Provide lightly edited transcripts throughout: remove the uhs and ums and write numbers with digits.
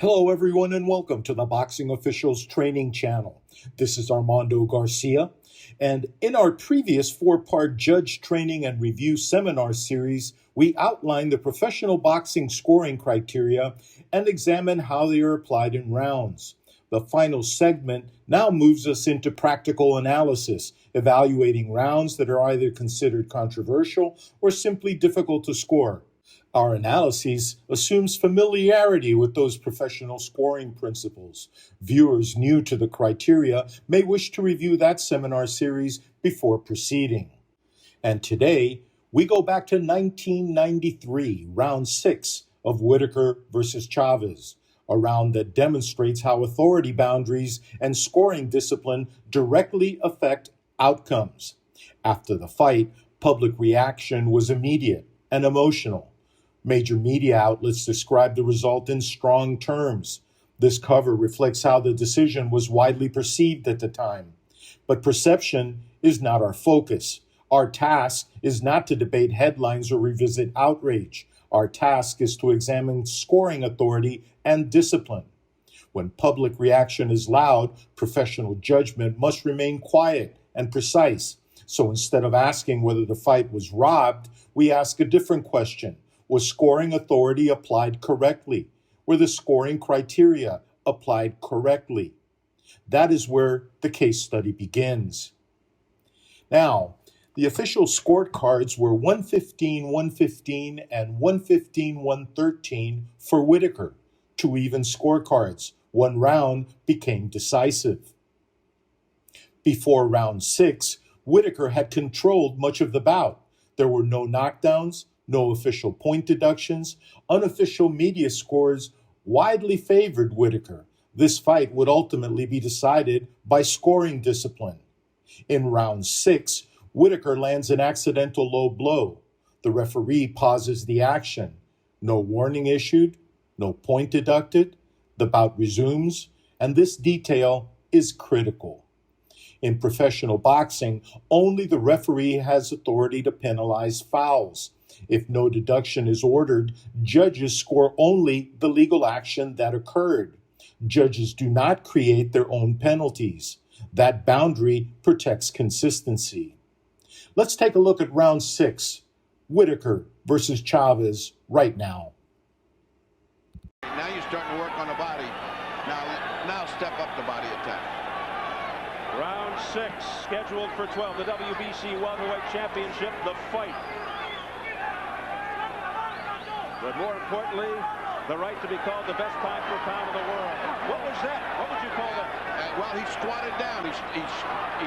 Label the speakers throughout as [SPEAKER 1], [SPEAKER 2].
[SPEAKER 1] Hello, everyone, and welcome to the Boxing Officials Training Channel. This is Armando Garcia, and in our previous four-part judge training and review seminar series, we outlined the professional boxing scoring criteria and examined how they are applied in rounds. The final segment now moves us into practical analysis, evaluating rounds that are either considered controversial or simply difficult to score. Our analysis assumes familiarity with those professional scoring principles. Viewers new to the criteria may wish to review that seminar series before proceeding. And today, we go back to 1993, round 6 of Whitaker versus Chavez, a round that demonstrates how authority boundaries and scoring discipline directly affect outcomes. After the fight, public reaction was immediate and emotional. Major media outlets described the result in strong terms. This cover reflects how the decision was widely perceived at the time. But perception is not our focus. Our task is not to debate headlines or revisit outrage. Our task is to examine scoring authority and discipline. When public reaction is loud, professional judgment must remain quiet and precise. So instead of asking whether the fight was robbed, we ask a different question. Was scoring authority applied correctly? Were the scoring criteria applied correctly? That is where the case study begins. Now, the official scorecards were 115-115 and 115-113 for Whitaker. Two even scorecards. One round became decisive. Before round 6, Whitaker had controlled much of the bout. There were no knockdowns, no official point deductions. Unofficial media scores widely favored Whitaker. This fight would ultimately be decided by scoring discipline. In round 6, Whitaker lands an accidental low blow. The referee pauses the action. No warning issued, no point deducted. The bout resumes, and this detail is critical. In professional boxing, only the referee has authority to penalize fouls. If no deduction is ordered, judges score only the legal action that occurred. Judges do not create their own penalties. That boundary protects consistency. Let's take a look at round 6, Whitaker versus Chavez right now.
[SPEAKER 2] Now you're starting to work on the body. Now step up the body attack.
[SPEAKER 3] Round 6, scheduled for 12, the WBC Welterweight Championship, the fight. But more importantly, the right to be called the best pound for pound in the world. What was that? What would you call that?
[SPEAKER 2] Well, he squatted down. He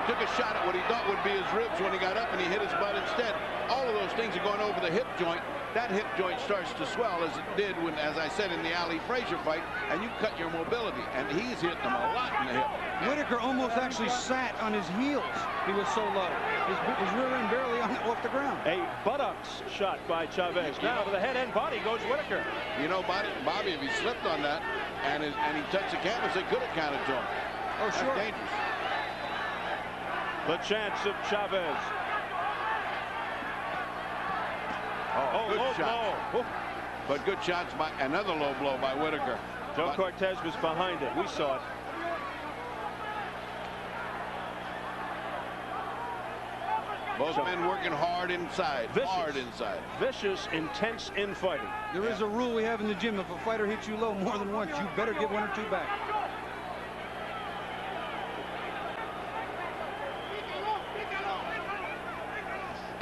[SPEAKER 2] took a shot at what he thought would be his ribs when he got up, and he hit his butt instead. All of those things are going over the hip joint. That hip joint starts to swell, as it did when, as I said, in the Ali Frazier fight, and you cut your mobility. And he's hit them a lot in the hip.
[SPEAKER 4] Whitaker almost actually sat on his heels. He was so low. His rear end barely off the ground.
[SPEAKER 3] A buttocks shot by Chavez. Now to the head and body goes Whitaker.
[SPEAKER 2] You know, Bobby, if he slipped on that and he touched the canvas, they could have counted to him.
[SPEAKER 4] Oh, sure.
[SPEAKER 2] That's dangerous.
[SPEAKER 3] The chance of Chavez.
[SPEAKER 2] Good shot.
[SPEAKER 3] Low.
[SPEAKER 2] But good shots by another low blow by Whitaker.
[SPEAKER 3] Joe Cortez was behind it. We saw it.
[SPEAKER 2] Both men working hard inside. Vicious,
[SPEAKER 3] intense infighting.
[SPEAKER 4] There is a rule we have in the gym. If a fighter hits you low more than once, you better get one or two back.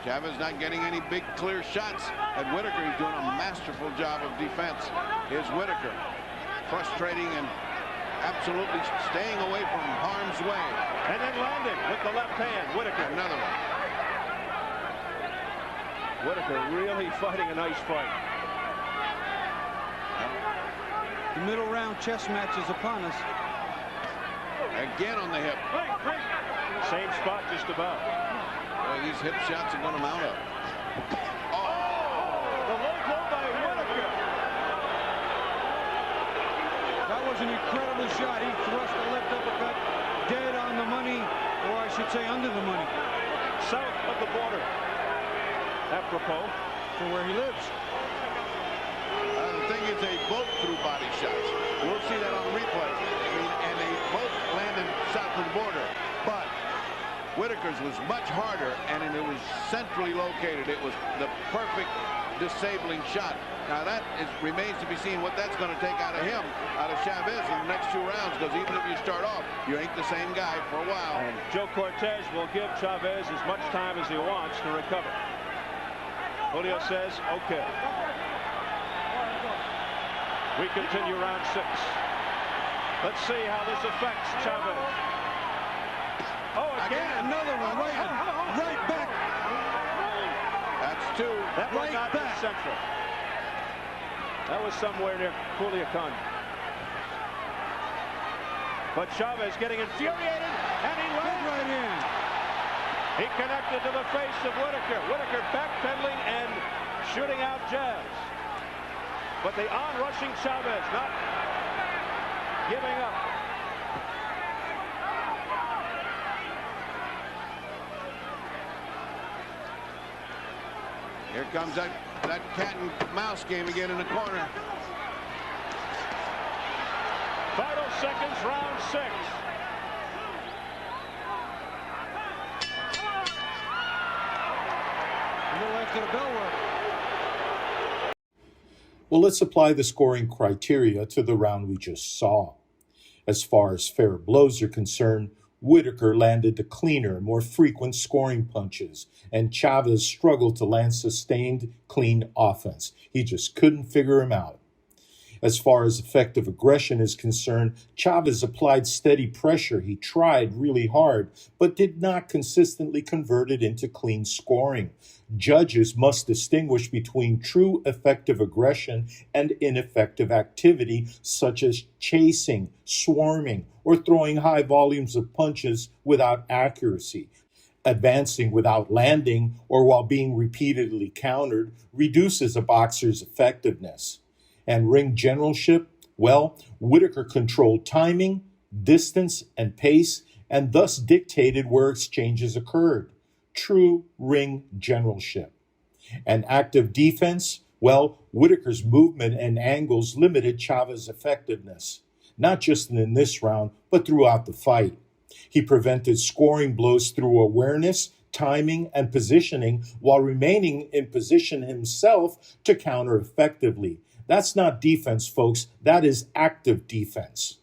[SPEAKER 2] Chavez not getting any big clear shots at Whitaker. He's doing a masterful job of defense. Here's Whitaker, frustrating and absolutely staying away from harm's way.
[SPEAKER 3] And then landing with the left hand. Whitaker.
[SPEAKER 2] Another one.
[SPEAKER 3] Whitaker really fighting a nice fight.
[SPEAKER 4] The middle round chess match is upon us.
[SPEAKER 2] Again on the hip.
[SPEAKER 3] Same spot just about.
[SPEAKER 2] Boy, these hip shots are going to mount up.
[SPEAKER 3] The low blow by Whitaker.
[SPEAKER 4] That was an incredible shot. He thrust the left uppercut dead on the money, or I should say under the money.
[SPEAKER 3] South of the border. Apropos
[SPEAKER 4] for where he lives.
[SPEAKER 2] The thing is, they both threw body shots. We'll see that on replay. I mean, and they both landed south of the border. But Whitaker's was much harder, and it was centrally located. It was the perfect disabling shot. Now that remains to be seen what that's going to take out of him, out of Chavez in the next 2 rounds, because even if you start off, you ain't the same guy for a while.
[SPEAKER 3] And Joe Cortez will give Chavez as much time as he wants to recover. Julio says, okay. We continue round 6. Let's see how this affects Chavez. Oh, again,
[SPEAKER 4] Another one, right back.
[SPEAKER 2] That's 2.
[SPEAKER 3] that was
[SPEAKER 4] right
[SPEAKER 3] not
[SPEAKER 4] back.
[SPEAKER 3] central. That was somewhere near Culiacan. But Chavez getting infuriated, and he lands.
[SPEAKER 4] Right in.
[SPEAKER 3] He connected to the face of Whitaker. Whitaker backpedaling and shooting out Jazz. But the on-rushing Chavez not giving up.
[SPEAKER 2] Here comes that cat and mouse game again in the corner.
[SPEAKER 3] Final seconds, round 6.
[SPEAKER 4] A little after the bell work.
[SPEAKER 1] Well, let's apply the scoring criteria to the round we just saw. As far as fair blows are concerned, Whitaker landed the cleaner, more frequent scoring punches, and Chavez struggled to land sustained, clean offense. He just couldn't figure him out. As far as effective aggression is concerned, Chavez applied steady pressure. He tried really hard, but did not consistently convert it into clean scoring. Judges must distinguish between true effective aggression and ineffective activity, such as chasing, swarming, or throwing high volumes of punches without accuracy. Advancing without landing or while being repeatedly countered reduces a boxer's effectiveness. And ring generalship, well, Whitaker controlled timing, distance, and pace, and thus dictated where exchanges occurred. True ring generalship. And active defense, well, Whitaker's movement and angles limited Chavez's effectiveness, not just in this round, but throughout the fight. He prevented scoring blows through awareness, timing, and positioning while remaining in position himself to counter effectively. That's not defense, folks. That is active defense.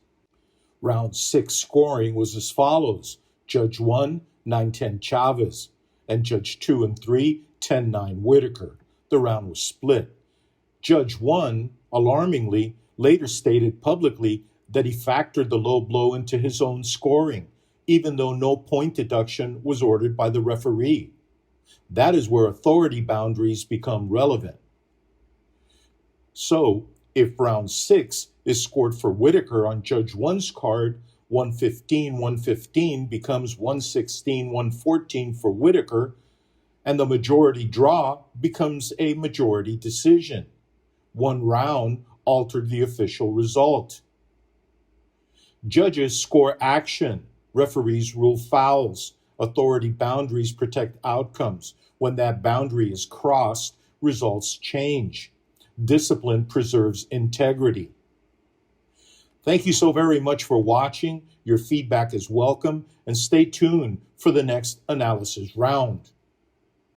[SPEAKER 1] Round 6 scoring was as follows. Judge 1, 9-10 Chavez, and Judge 2 and 3, 10-9 Whitaker. The round was split. Judge 1, alarmingly, later stated publicly that he factored the low blow into his own scoring, even though no point deduction was ordered by the referee. That is where authority boundaries become relevant. So, if round 6 is scored for Whitaker on Judge 1's card, 115-115 becomes 116-114 for Whitaker, and the majority draw becomes a majority decision. One round altered the official result. Judges score action. Referees rule fouls. Authority boundaries protect outcomes. When that boundary is crossed, results change. Discipline preserves integrity. Thank you so very much for watching. Your feedback is welcome, and stay tuned for the next analysis round.